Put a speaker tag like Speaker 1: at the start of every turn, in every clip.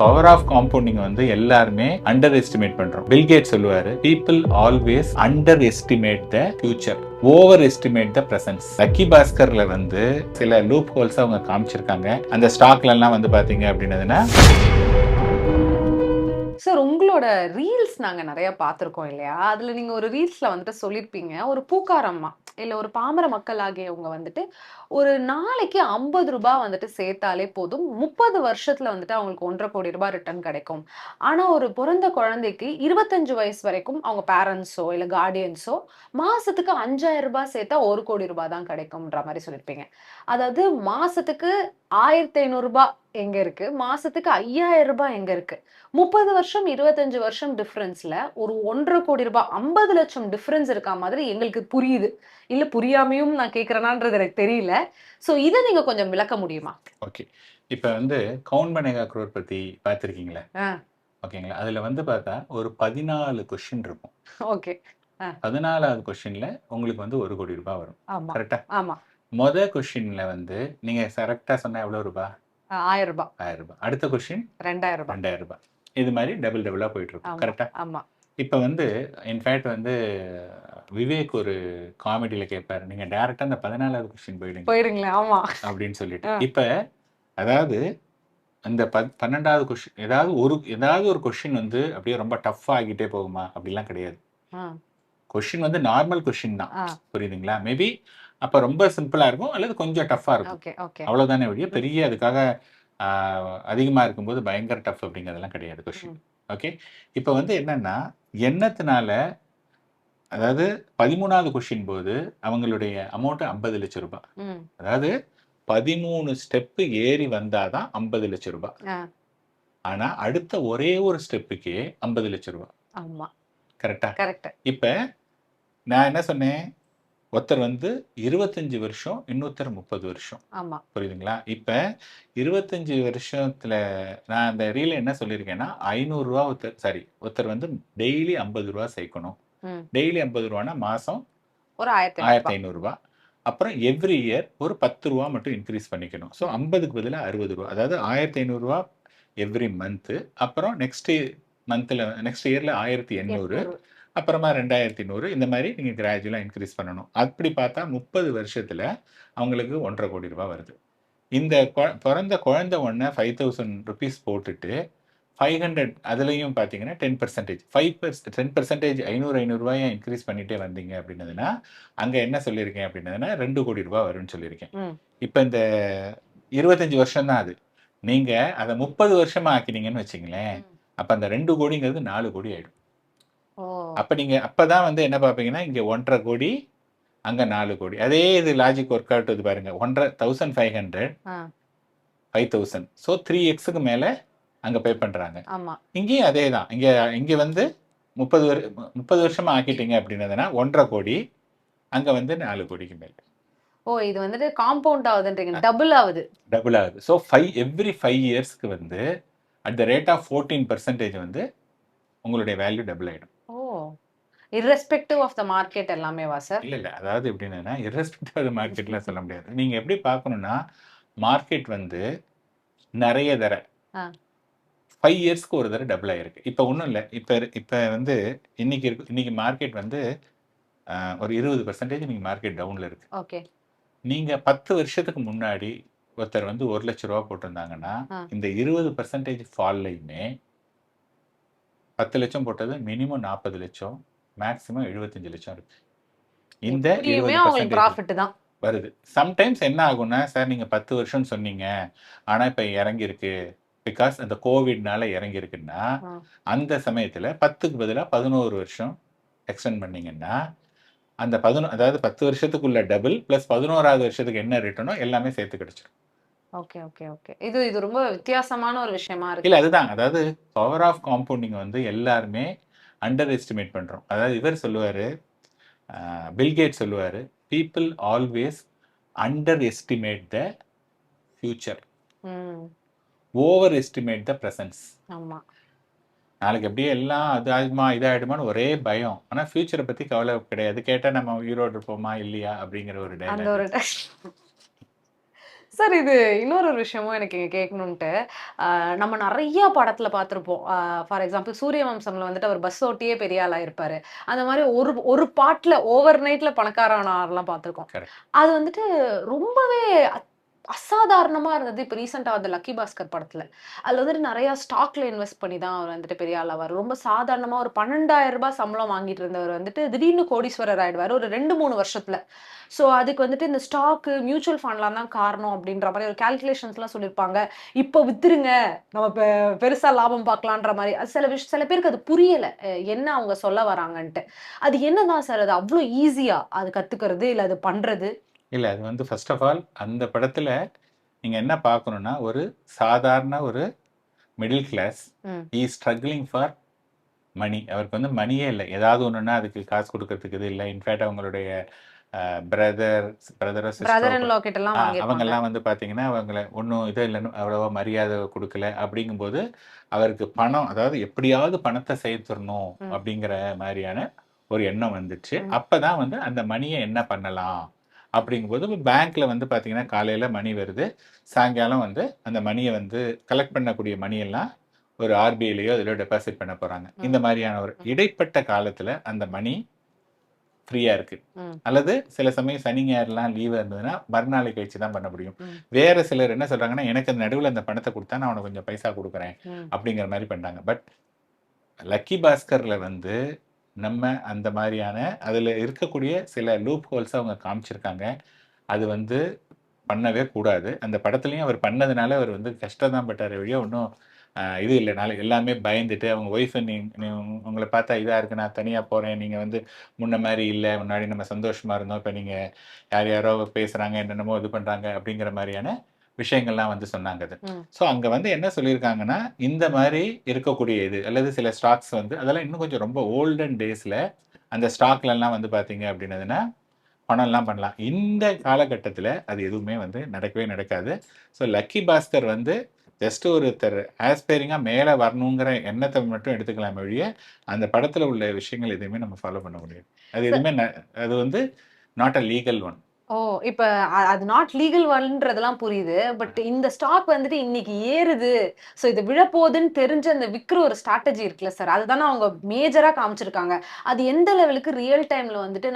Speaker 1: Power of compounding வந்து எல்லாருமே underestimate பண்றோம். பில்கேட் சொல்லுவாரு, people always underestimate the future, overestimate the presence. Lucky பாஸ்கர்ல வந்து சில லூப் ஹோல்ஸ் அவங்க காமிச்சிருக்காங்க. அந்த ஸ்டாக்ல எல்லாம் வந்து பாத்தீங்க அப்படின்னதுன்னா,
Speaker 2: சார் உங்களோட ரீல்ஸ் நாங்க நிறைய பார்த்துருக்கோம் இல்லையா? அதுல நீங்க ஒரு ரீல்ஸ்ல வந்துட்டு சொல்லியிருப்பீங்க. ஒரு பூக்காரம்மா, இல்ல ஒரு பாமர மக்கள் ஆகியவங்க வந்துட்டு, ஒரு நாளைக்கு ரூ. 50 வந்துட்டு சேர்த்தாலே போதும். 30 வருஷத்துல வந்துட்டு அவங்களுக்கு ரூ. 1,50 கோடி ரிட்டர்ன் கிடைக்கும். ஆனா ஒரு பொறந்த குழந்தைக்கு 25 வயசு வரைக்கும் அவங்க பேரண்ட்ஸோ, இல்ல கார்டியன்ஸோ மாசத்துக்கு ரூ. 5,000 சேர்த்தா ரூ. 1,00,00,000 தான் கிடைக்கும்ன்ற மாரி சொல்லியிருப்பீங்க. அதாவது மாசத்துக்கு ரூ. 1,500 எங்க இருக்கு? மாசத்துக்கு ரூ. 5,000 எங்க இருக்கு? 30 வருஷம், 25 வருஷம் டிஃபரன்ஸ்ல ஒரு ரூ. 1,50,00,000 50,00,000 டிஃபரன்ஸ் இருக்கா மாதிரி எங்களுக்கு புரியுது. இல்ல புரியாமயும் நான் கேட்கிறேனான்றது எனக்கு தெரியல. சோ இத நீங்க கொஞ்சம் விளக்க முடியுமா?
Speaker 1: ஓகே, இப்ப வந்து கவுன் பனேகா குரோர் பத்தி பார்த்திருக்கீங்களா?
Speaker 2: ஆ,
Speaker 1: ஓகேங்களா? அதுல வந்து பார்த்தா ஒரு 14 கொஸ்டின் இருக்கும்.
Speaker 2: ஓகே. ஆ,
Speaker 1: 14வது கொஸ்டின்ல உங்களுக்கு வந்து ரூ. 1,00,00,000 வரும்.
Speaker 2: ஆமா,
Speaker 1: கரெக்ட்டா?
Speaker 2: ஆமா.
Speaker 1: கொஸ்டின்ல வந்து நீங்க கரெக்ட்டா சொன்னா எவ்வளவு ரூபா?
Speaker 2: ரூ. 1,000
Speaker 1: ரூ. 1000. அடுத்த கொஸ்டின்
Speaker 2: ரூ. 2,000
Speaker 1: ரூ. 2000. இது மாரி டபுள் டபுளா போயிட்டு இருக்கும்.
Speaker 2: ஆமா,
Speaker 1: கரெக்ட்டா?
Speaker 2: ஆமா.
Speaker 1: இப்ப வந்து இன்ஃபாக்ட் வந்து விவேக் ஒரு காமெடில கேட்பாரு, "நீங்க டைரக்ட்டா அந்த 14வது கொஸ்டின் போயிடுங்க"
Speaker 2: போயிடுங்களேன். ஆமா.
Speaker 1: அப்படின்னு சொல்லிட்டு.
Speaker 2: ஆ,
Speaker 1: இப்ப அதாவது அந்த 12வது கொஸ்டின் ஏதாவது ஒரு கொஸ்டின் வந்து அப்படியே ரொம்ப டஃப் ஆகிட்டே போகுமா? அப்படிலாம் கிடையாது.
Speaker 2: ஆ,
Speaker 1: கொஸ்டின் வந்து நார்மல் கொஸ்டின் தான்.
Speaker 2: ஆ.
Speaker 1: புரியுதுங்களா? மேபி அப்ப ரொம்ப சிம்பிளா இருக்கும் அல்லது கொஞ்சம் டஃப்பா இருக்கும்.
Speaker 2: Okay, okay.
Speaker 1: அவ்வளவுதானே ஒழிய
Speaker 2: ம்,
Speaker 1: பெரிய அதுக்காக ஆ அதிகமா இருக்கும்போது பயங்கர டஃப் அப்படிங்கிறதெல்லாம் கிடையாது கொஸ்டின்.
Speaker 2: ம்,
Speaker 1: ஓகே. இப்ப வந்து என்னன்னா, எண்ணத்தினால அதாவது 13வது கொஸ்டின் போது அவங்களுடைய அமௌண்ட் ரூ. 50,00,000.
Speaker 2: ம்.
Speaker 1: அதாவது 13 ஸ்டெப் ஏறி வந்தா தான் ரூ. 50,00,000.
Speaker 2: ஆ,
Speaker 1: ஆனா அடுத்த ஒரே ஒரு ஸ்டெப்புக்கே ரூ. 50,00,000.
Speaker 2: ஆமா.
Speaker 1: கரெக்ட்டா?
Speaker 2: கரெக்ட்.
Speaker 1: இப்ப நான் என்ன சொன்னேன்? ஒருத்தர் வந்து 25 வருஷம், இன்னொருத்தர் 30 வருஷம்.
Speaker 2: ஆமா.
Speaker 1: புரியுதுங்களா? இப்ப 25 வருஷத்துல நான் அந்த ரீல்ல என்ன சொல்லியிருக்கேன்னா, ரூ. 500 ஒருத்தர் வந்து டெய்லி ரூ. 50 சேர்க்கணும்.
Speaker 2: ம்.
Speaker 1: டெய்லி ரூ. 50னா மாசம்
Speaker 2: ஒரு
Speaker 1: ரூ.
Speaker 2: ரூ. 1,500.
Speaker 1: 1,500. அப்புறம் எவ்ரி இயர் ஒரு ரூ. 10 மட்டும் இன்கிரீஸ் பண்ணிக்கணும். ஸோ
Speaker 2: ம்.
Speaker 1: 50க்கு பதிலா ரூ. 60. அதாவது ரூ. 1,500 எவ்ரி மந்த். அப்புறம் நெக்ஸ்ட் இயர்ல 1,800.
Speaker 2: 800.
Speaker 1: அப்புறமா 2,100. இந்த மாரி நீங்க கிராஜுவலா இன்கிரீஸ் பண்ணணும். அப்படி பார்த்தா 30 வருஷத்துல அவங்களுக்கு ரூ. 1,50,00,000 வருது. இந்த பொறந்த குழந்தை உடனே ₹5,000 போட்டுட்டு 500 அதுலயும் பார்த்தீங்கன்னா 10% 10% 500 இன்கிரீஸ் பண்ணிட்டே வந்தீங்க அப்படின்னதுன்னா, அங்க என்ன சொல்லியிருக்கேன் அப்படின்னதுன்னா, ரூ. 2,00,00,000 வரும்னு சொல்லியிருக்கேன்.
Speaker 2: ம்.
Speaker 1: இப்ப இந்த 25 வருஷம் தான் அது. நீங்க அத 30 வருஷமா ஆக்கினீங்கன்னு வச்சுங்களேன்,
Speaker 2: ம்.
Speaker 1: அப்ப அந்த 2,00,00,000ங்கிறது 4,00,00,000 ஆயிடும்.
Speaker 2: ஓ!
Speaker 1: அப்ப நீங்க அப்பதான் வந்து என்ன பார்ப்பீங்கன்னா, இங்க 1,50,00,000 அங்க 4,00,00,000. அதே இது லாஜிக் ஒர்க் அவுட் ஆகுது பாருங்க. 1,500
Speaker 2: ஆ,
Speaker 1: 5,000. ஸோ 3x மேல அங்க பே பண்றாங்க.
Speaker 2: ஆமா.
Speaker 1: இங்கேயும் அதேதான். இங்க இங்க வந்து 30 வருஷமா ஆக்கிட்டீங்க அப்படின்னதுன்னா 1,50,00,000 அங்க வந்து 4,00,00,000க்கு மேல.
Speaker 2: ஓ! இது வந்துட்டு காம்பவுண்ட் ஆகுதுன்றீங்க. டபுள் ஆவுது.
Speaker 1: டபுள் ஆகுது. ஸோ எவ்ரி 5 இயர்ஸ்க்கு வந்து அட் த ரேட் ஆஃப் 14% வந்து உங்களுடைய வேல்யூ டபுள் ஆயிடும்.
Speaker 2: Oh! Irrespective of the market எல்லாமேவா சார்?
Speaker 1: இல்ல. அதாவது எப்படின்னா, இர்ரெஸ்பெக்டிவ் ஆஃப் த மார்க்கெட்லாம் சொல்ல முடியாது. நீங்க எப்படி பார்க்கணும்னா, மார்க்கெட் வந்து நெறைய தர
Speaker 2: ஆ,
Speaker 1: 5 இயர்ஸ்க்கு ஒரு தடவ டபுள் ஆயிருக்கு. இப்ப ஒண்ணும் இல்ல. இப்ப வந்து இன்னைக்கு மார்க்கெட் வந்து ஒரு 20% இன்னைக்கு மார்க்கெட் டவுன்ல இருக்கு.
Speaker 2: ஓகே.
Speaker 1: நீங்க 10 வருஷத்துக்கு முன்னாடி ஒருத்தர் வந்து ரூ. 1,00,000 போட்டிருந்தாங்கன்னா,
Speaker 2: ஆ.
Speaker 1: இந்த 20% ஃபால்லயுமே 10,00,000 போட்டது மினிமம் 40,00,000 மேக்ஸிமம் 75,00,000 இருக்கு. இந்த
Speaker 2: எப்படியுமே அவங்களுக்கு
Speaker 1: 20%
Speaker 2: ப்ராஃபிட் தான்.
Speaker 1: வருது. சம்டைம்ஸ் என்ன ஆகும்னா, சார் நீங்க 10 வருஷம்னு சொன்னீங்க. ஆனா இப்ப இறங்கியிருக்கு. பிகாஸ் அந்த கோவிட்னால இறங்கியிருக்குன்னா,
Speaker 2: ஆ.
Speaker 1: அந்த சமயத்துல 10க்கு பதிலா 11 வருஷம் எக்ஸ்டெண்ட் பண்ணீங்கன்னா, அந்த அதாவது 10 வருஷத்துக்குள்ள டபுள் பிளஸ் 11வது வருஷத்துக்கு என்ன ரிட்டர்னோ எல்லாமே சேர்த்து கிடைச்சிரும்.
Speaker 2: Okay, okay, okay. இது ரொம்ப வித்தியாசமான ஒரு விஷயமா
Speaker 1: இல்ல
Speaker 2: இருக்கு.
Speaker 1: அதுதான். அதாவது பவர் ஆஃப் காம்பவுண்டிங் வந்து எல்லாருமே அண்டர் எஸ்டிமேட் பண்றோம். அதாவது இவர் சொல்லுவாரு, பில்கேட் சொல்லுவாரு, "people always underestimate the future,
Speaker 2: hmm.
Speaker 1: Overestimate the presence."
Speaker 2: ஆமா.
Speaker 1: நாளைக்கு அப்படியே எல்லாம் அது ஆகுமா, இது ஆயிடுமான்னு ஒரே பயம். ஆனா ஃபியூச்சர பத்தி கவலை கிடையாது. கேட்டா நம்ம உயிரோட இருப்போமா, இல்லையா அப்படிங்கிற ஒரு
Speaker 2: அந்த
Speaker 1: டயலாக்
Speaker 2: ஒரு
Speaker 1: இருக்கு.
Speaker 2: சார் இது இன்னொரு விஷயமும் எனக்கு இங்க கேட்கணுன்ட்டு நம்ம நிறைய படத்துல பார்த்திருப்போம். ஃபார் எக்ஸாம்பிள் சூரியவம்சம்ல வந்துட்டு அவர் பஸ் ஓட்டியே பெரிய ஆளா இருப்பாரு. அந்த மாதிரி ஒரு ஒரு பாட்டுல ஓவர் நைட்ல பணக்காரனாரெல்லாம் பார்த்திருக்கோம்.
Speaker 1: கரெக்ட்.
Speaker 2: அது வந்துட்டு ரொம்பவே அசாதாரணமா இருந்தது. இப்ப ரீசெண்டா வந்த லக்கி பாஸ்கர் படத்துல. அதுல வந்துட்டு நெறைய ஸ்டாக்ல இன்வெஸ்ட் பண்ணி தான் அவர் வந்துட்டு பெரிய ஆளாவாரு. ரொம்ப சாதாரணமா ஒரு ரூ. 12,000 சம்பளம் வாங்கிட்டு இருந்தவர் வந்துட்டு திடீர்னு கோடீஸ்வரர் ஆயிடுவாரு. ஒரு 2, 3 வருஷத்துல. சோ அதுக்கு வந்துட்டு இந்த ஸ்டாக், மியூச்சுவல் ஃபண்ட்லாம் தான் காரணம் அப்படின்ற மாரி ஒரு கால்குலேஷன்ஸ்லாம் சொல்லியிருப்பாங்க. இப்போ வித்துருங்க. நம்ம பெருசா லாபம் பார்க்கலான்ற மாரி. அது சில பேருக்கு அது புரியல. என்ன அவங்க சொல்ல வராங்கன்ட்டு. அது என்னதான் சார் அது அவ்ளோ ஈஸியா அது கத்துக்கிறது? இல்ல அது பண்றது?
Speaker 1: இல்ல அது வந்து ஃபர்ஸ்ட் ஆஃப் ஆல் அந்த படத்துல நீங்க என்ன பார்க்கணும்னா, ஒரு சாதாரண ஒரு மிடில் கிளாஸ்
Speaker 2: ம்.
Speaker 1: He is struggling for money. அவருக்கு வந்து மணியே இல்ல. ஏதாவது ஒண்ணுன்னா அதுக்கு காசு குடுக்கறதுக்கு இது இல்ல. இன்ஃபாக்ட் அவங்களுடைய பிரதரோ, சிஸ்டரோ
Speaker 2: பிரதர் இன் லா கிட்டலாம் வாங்கியிருப்பாங்க.
Speaker 1: அவங்கலாம் வந்து பார்த்தீங்கன்னா, அவங்கள ஒண்ணும் இது இல்லன்னு அவ்வளவா மரியாதை குடுக்கல. அப்படிங்கும்போது, அவருக்கு பணம் அதாவது எப்படியாவது பணத்த சேர்த்துறணும்
Speaker 2: ம்.
Speaker 1: அப்படிங்கிற மாரியான ஒரு எண்ணம் வந்துச்சு.
Speaker 2: ம்.
Speaker 1: அப்பதான் வந்து அந்த மணிய என்ன பண்ணலாம்? அப்படிங்கும்போது பேங்க்ல வந்து பார்த்தீங்கன்னா, காலையில மணி வருது. சாயங்காலம் வந்து அந்த மணிய வந்து கலெக்ட் பண்ணக்கூடிய மணியெல்லாம் ஒரு ஆர்பிஐலயோ எதிலயோ டெபாசிட் பண்ண போறாங்க.
Speaker 2: ம்.
Speaker 1: இந்த மாரியான ஒரு இடைப்பட்ட காலத்துல அந்த மணி ஃப்ரீயா இருக்கு.
Speaker 2: ம்.
Speaker 1: அல்லது சில சமயம் சனி, ஞாயிறுலாம் லீவா இருந்ததுன்னா, மறுநாள் கழிச்சு தான் பண்ண முடியும்.
Speaker 2: ம்.
Speaker 1: வேற சிலர் என்ன சொல்றாங்கன்னா, எனக்கு அந்த நடுவுல அந்த பணத்த குடுத்தா நான் உனக்கு கொஞ்சம் பைசா குடுக்குறேன்.
Speaker 2: ம்.
Speaker 1: அப்படிங்கிற மாரி பண்றாங்க. பட் லக்கி பாஸ்கர்ல வந்து நம்ம அந்த மாரியான அதுல இருக்கக்கூடிய சில லூப் ஹோல்ஸ அவங்க காமிச்சிருக்காங்க. அது வந்து பண்ணவே கூடாது. அந்த படத்துலயும் அவர் பண்ணதுனால அவர் வந்து கஷ்டம் தான் பட்டாரே ஒழிய ஒண்ணும் இது இல்ல. நாளைக்கு எல்லாமே பயந்துட்டு அவங்க ஒய்ஃப் உங்கள பார்த்தா இதா இருக்கு. நான் தனியா போறேன். நீங்க வந்து முன்ன மாரி இல்ல. முன்னாடி நம்ம சந்தோஷமா இருந்தோம். இப்ப நீங்க யார் யாரோ பேசுறாங்க, என்னென்னமோ இது பண்றாங்க அப்படிங்கிற மாரியான விஷயங்கள்லாம் வந்து சொன்னாங்க அது.
Speaker 2: ம்.
Speaker 1: ஸோ அங்க வந்து என்ன சொல்லியிருக்காங்கன்னா, இந்த மாரி இருக்கக்கூடிய இது அல்லது சில ஸ்டாக்ஸ் வந்து அதெல்லாம் இன்னும் கொஞ்சம் ரொம்ப ஓல்டன் டேஸ்ல அந்த ஸ்டாக்லலாம் வந்து பார்த்தீங்க அப்படின்னதுன்னா, பணம்லாம் பண்ணலாம். இந்த காலகட்டத்தில அது எதுவுமே வந்து நடக்கவே நடக்காது. ஸோ லக்கி பாஸ்கர் வந்து ஜஸ்ட் ஒருத்தர் ஆஸ்பைரிங்கா மேல வரணுங்கிற எண்ணத்த மட்டும் எடுத்துக்கலாமே ஒழிய, அந்த படத்தில உள்ள விஷயங்கள் எதையுமே நம்ம ஃபாலோ பண்ண முடியாது. அது
Speaker 2: ச
Speaker 1: எதுவுமே அது வந்து நாட் அ லீகல் ஒன்.
Speaker 2: ஓ! இப்ப அது நாட் லீகல் ஒன்றதெல்லாம் புரியுது. பட் இந்த ஸ்டாக் வந்துட்டு இன்னைக்கு ஏறுது. சோ இது விழப்போதுன்னு தெரிஞ்சு அந்த விக்கிற ஒரு ஸ்ட்ராட்டஜி இருக்குல்ல சார். அதுதானே அவங்க மேஜரா காமிச்சிருக்காங்க. அது எந்த லெவலுக்கு ரியல் டைம்ல வந்துட்டு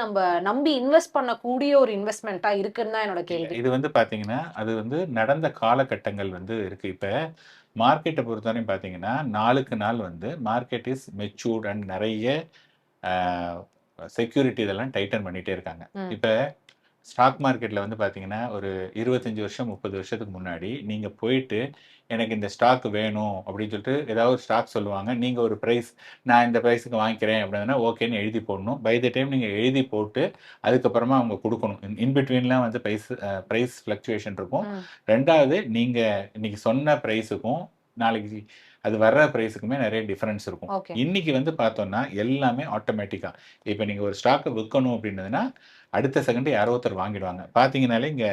Speaker 2: நம்பி இன்வெஸ்ட் பண்ணக்கூடிய ஒரு இன்வெஸ்ட்மென்ட்டா இருக்குன்னு தான் என்னோட
Speaker 1: இல்ல.
Speaker 2: கேள்வி.
Speaker 1: இது வந்து பார்த்தீங்கன்னா, அது வந்து நடந்த காலகட்டங்கள் வந்து இருக்கு. இப்ப மார்க்கெட்ட பொறுத்தவரையும் பார்த்தீங்கன்னா, நாளுக்கு நாள் வந்து மார்க்கெட் இஸ் மெச்சூர்ட் அண்ட் நெறைய அ செக்யூரிட்டி இதெல்லாம் டைட்டன் பண்ணிட்டே இருக்காங்க.
Speaker 2: ம்.
Speaker 1: இப்ப ஸ்டாக் மார்க்கெட்ல வந்து பார்த்தீங்கன்னா, ஒரு 25 வருஷம், 30 வருஷத்துக்கு முன்னாடி நீங்க போயிட்டு, எனக்கு இந்த ஸ்டாக் வேணும் அப்படின்னு சொல்லிட்டு ஏதாவது ஒரு ஸ்டாக் சொல்லுவாங்க. நீங்க ஒரு பிரைஸ் நான் இந்த பிரைஸ்க்கு வாங்கிக்கிறேன் அப்படின்னா, ஓகேன்னு எழுதி போடணும். பை த டைம் நீங்க எழுதி போட்டு, அதுக்கப்புறமா அவங்க குடுக்கணும். இன் பிட்வீன்லாம் வந்து பிரைஸ் ஃப்ளக்சுவேஷன் இருக்கும்.
Speaker 2: ம்.
Speaker 1: 2வது நீங்க இன்னைக்கு சொன்ன பிரைஸுக்கும், நாளைக்கு அது வர்ற பிரைஸுக்குமே நெறைய டிஃபரன்ஸ் இருக்கும்.
Speaker 2: ஓகே.
Speaker 1: இன்னைக்கு வந்து பார்த்தோம்னா, எல்லாமே ஆட்டோமேட்டிக்கா. இப்ப நீங்க ஒரு ஸ்டாக்க விக்கணும் அப்படின்னதுன்னா, அடுத்த செகண்ட் யாரோ ஒருத்தர் வாங்கிடுவாங்க. பார்த்தீங்கன்னாலே இங்க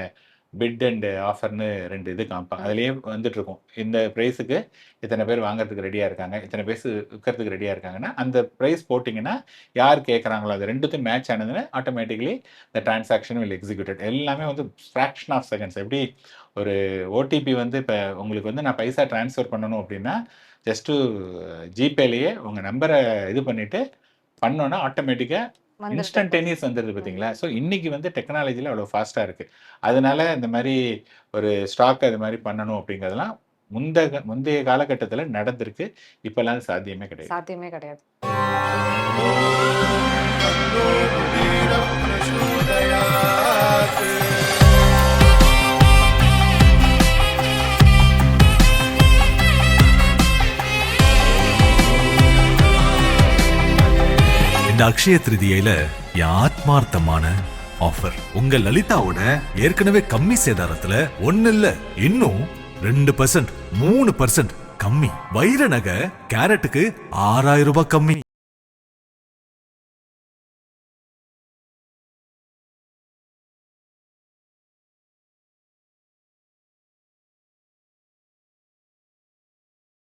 Speaker 1: பிட் அண்ட் ஆஃபர்ன்னு 2 இது காமிப்பாங்க.
Speaker 2: ம்.
Speaker 1: அதிலேயே வந்துட்டுருக்கும். இந்த பிரைஸுக்கு இத்தன பேர் வாங்குறதுக்கு ரெடியா இருக்காங்க. இத்தன பேர் விக்கிறதுக்கு ரெடியா இருக்காங்கன்னா, அந்த பிரைஸ் போட்டீங்கன்னா, யார் கேட்கறாங்களோ அது 2த்தும் மேட்ச் ஆனதுன்னா, automatically the transaction will executed. எல்லாமே வந்து ஃபிராக்ஷன் ஆஃப் செகண்ட்ஸ். எப்படி ஒரு ஓடிபி வந்து இப்ப உங்களுக்கு வந்து நான் பைசா ட்ரான்ஸ்ஃபர் பண்ணணும் அப்படின்னா, ஜஸ்ட்டு ஜிபேலயே உங்க நம்பர இது பண்ணிட்டு பண்ணோம்னா, ஆட்டோமேட்டிக்கா
Speaker 2: வந்துருது.
Speaker 1: இன்ஸ்டன்டேனியஸ் வந்துருது
Speaker 2: ம்.
Speaker 1: பார்த்தீங்களா? ஸோ இன்னைக்கு வந்து டெக்னாலஜில அவ்வளோ ஃபாஸ்ட்டா இருக்கு. அதனால இந்த மாரி ஒரு ஸ்டாக் அது மாரி பண்ணணும் அப்படிங்கிறதெல்லாம் முந்தைய காலகட்டத்தில நடந்திருக்கு. இப்பலாம் அது சாத்தியமே கிடையாது.
Speaker 2: சாத்தியமே கிடையாது.
Speaker 3: இந்த அக்ஷய திருதியில என் ஆத்மார்த்தமான ஆஃபர் உங்க லலிதாவோட ஏற்கனவே கம்மி சேதாரத்துல 1 இல்ல இன்னும் 2%, 3% கம்மி. வைர நகை கேரட்டுக்கு 6000 ரூபாய் கம்மி.